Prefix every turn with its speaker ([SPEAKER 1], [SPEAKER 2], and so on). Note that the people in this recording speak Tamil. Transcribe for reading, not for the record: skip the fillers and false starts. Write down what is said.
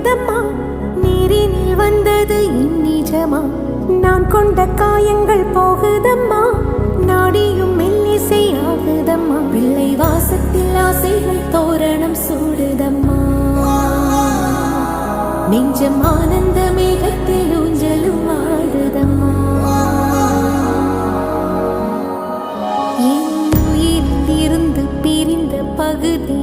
[SPEAKER 1] பொங்குதம்மா, நீரினில் வந்தது என் நிஜமா. நான் கொண்ட காயங்கள் போகுதம்மா, நாடியும் மெல்லிசை ஆகுதம்மா. பிள்ளை வாசத்தில் ஆசைகள் தோரணம் சூடுதம்மா, நெஞ்சம் ஆனந்த மேகத்தில் ஊஞ்சலும் ஆடுதம்மா. என் உயிரில் இருந்து பிரிந்த பகுதி